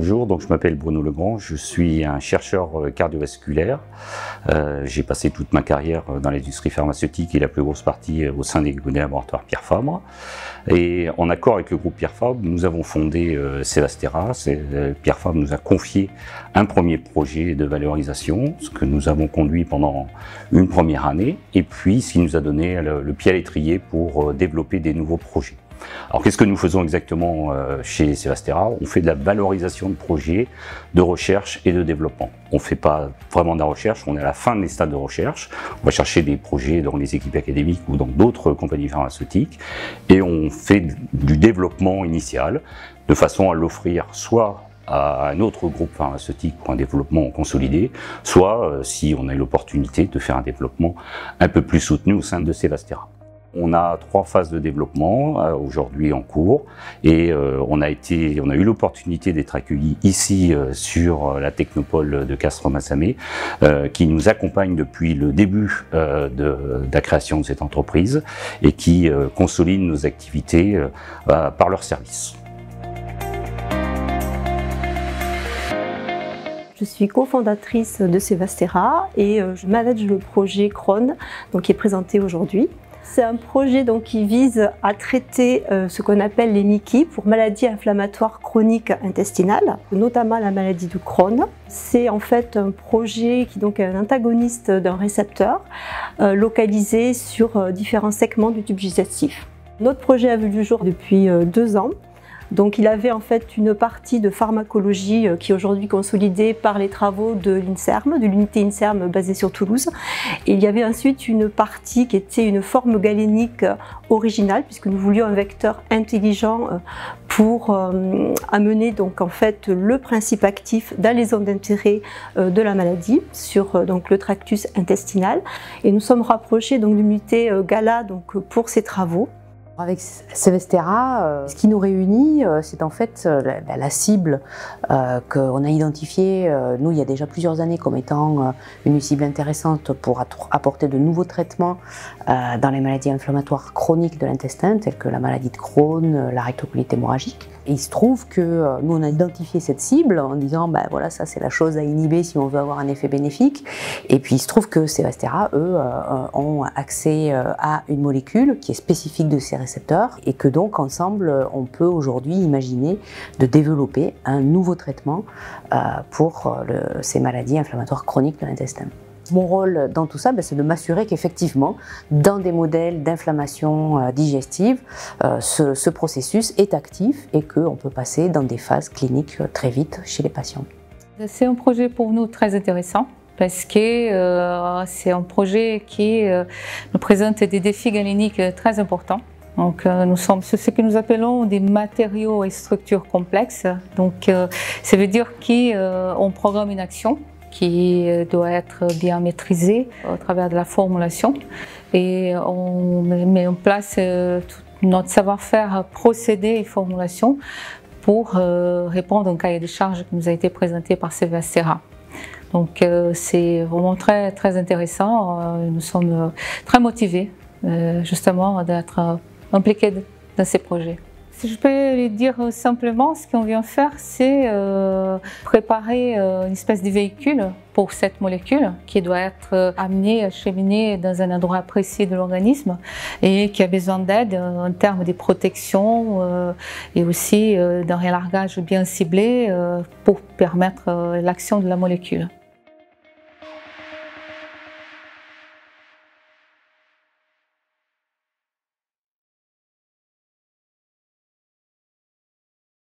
Bonjour, donc je m'appelle Bruno Legrand, je suis un chercheur cardiovasculaire. J'ai passé toute ma carrière dans l'industrie pharmaceutique et la plus grosse partie au sein des laboratoires Pierre Fabre. Et en accord avec le groupe Pierre Fabre, nous avons fondé Cevastera. Pierre Fabre nous a confié un premier projet de valorisation, ce que nous avons conduit pendant une première année, et puis ce qui nous a donné le pied à l'étrier pour développer des nouveaux projets. Alors qu'est-ce que nous faisons exactement chez Cevastera? On fait de la valorisation de projets de recherche et de développement. On ne fait pas vraiment de la recherche, on est à la fin des stades de recherche. On va chercher des projets dans les équipes académiques ou dans d'autres compagnies pharmaceutiques et on fait du développement initial de façon à l'offrir soit à un autre groupe pharmaceutique pour un développement consolidé, soit si on a l'opportunité de faire un développement un peu plus soutenu au sein de Cevastera. On a 3 phases de développement aujourd'hui en cours et on a eu l'opportunité d'être accueillis ici sur la Technopole de Castres-Mazamet qui nous accompagne depuis le début de la création de cette entreprise et qui consolide nos activités par leurs services. Je suis cofondatrice de Cevastera et je manage le projet Crohn qui est présenté aujourd'hui. C'est un projet qui vise à traiter ce qu'on appelle les MICI pour maladies inflammatoires chroniques intestinales, notamment la maladie de Crohn. C'est en fait un projet qui est un antagoniste d'un récepteur localisé sur différents segments du tube digestif. Notre projet a vu le jour depuis 2 ans. Donc il avait en fait une partie de pharmacologie qui est aujourd'hui consolidée par les travaux de l'INSERM, de l'unité INSERM basée sur Toulouse. Et il y avait ensuite une partie qui était une forme galénique originale, puisque nous voulions un vecteur intelligent pour amener en fait le principe actif dans les zones d'intérêt de la maladie, sur le tractus intestinal. Et nous sommes rapprochés de l'unité GALA pour ces travaux. Avec Cevastera, ce qui nous réunit, c'est en fait la cible qu'on a identifiée, nous, il y a déjà plusieurs années, comme étant une cible intéressante pour apporter de nouveaux traitements dans les maladies inflammatoires chroniques de l'intestin, telles que la maladie de Crohn, la rectocolite hémorragique. Et il se trouve que nous, on a identifié cette cible en disant, voilà, ça c'est la chose à inhiber si on veut avoir un effet bénéfique. Et puis il se trouve que Cevastera, eux, ont accès à une molécule qui est spécifique de ces récepteurs et que donc ensemble, on peut aujourd'hui imaginer de développer un nouveau traitement pour ces maladies inflammatoires chroniques de l'intestin. Mon rôle dans tout ça, c'est de m'assurer qu'effectivement, dans des modèles d'inflammation digestive, ce processus est actif et qu'on peut passer dans des phases cliniques très vite chez les patients. C'est un projet pour nous très intéressant parce que c'est un projet qui nous présente des défis galéniques très importants. Donc, nous sommes ce que nous appelons des matériaux et structures complexes. Donc, ça veut dire qu'on programme une action qui doit être bien maîtrisée au travers de la formulation et on met en place tout notre savoir-faire procédé et formulation pour répondre à un cahier de charges qui nous a été présenté par Cevastera. Donc c'est vraiment très, très intéressant, nous sommes très motivés justement d'être impliqués dans ces projets. Si je peux le dire simplement, ce qu'on vient faire, c'est préparer une espèce de véhicule pour cette molécule qui doit être amenée, acheminée dans un endroit précis de l'organisme et qui a besoin d'aide en termes de protection et aussi d'un relargage bien ciblé pour permettre l'action de la molécule.